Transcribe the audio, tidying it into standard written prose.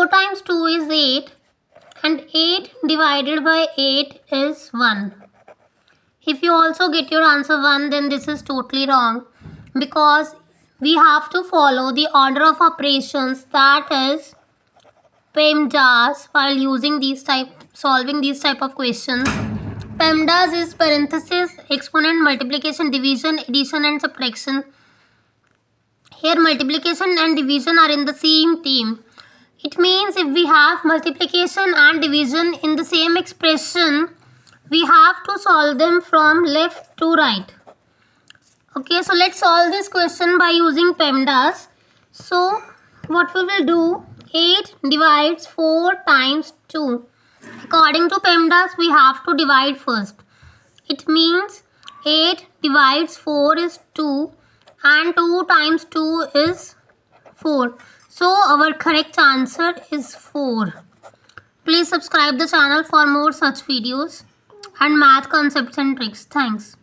4 times 2 is 8 and 8 divided by 8 is 1. If you also get your answer 1, then this is totally wrong, because we have to follow the order of operations, that is PEMDAS, while solving these type of questions. PEMDAS is parenthesis, exponent, multiplication, division, addition and subtraction. Here multiplication and division are in the same team. It means if we have multiplication and division in the same expression, we have to solve them from left to right. Okay, so let's solve this question by using PEMDAS. So what we will do, 8 divides 4 times 2. According to PEMDAS, we have to divide first. It means 8 divides 4 is 2 and 2 times 2 is 4. So our correct answer is 4. Please subscribe the channel for more such videos and math concepts and tricks. Thanks.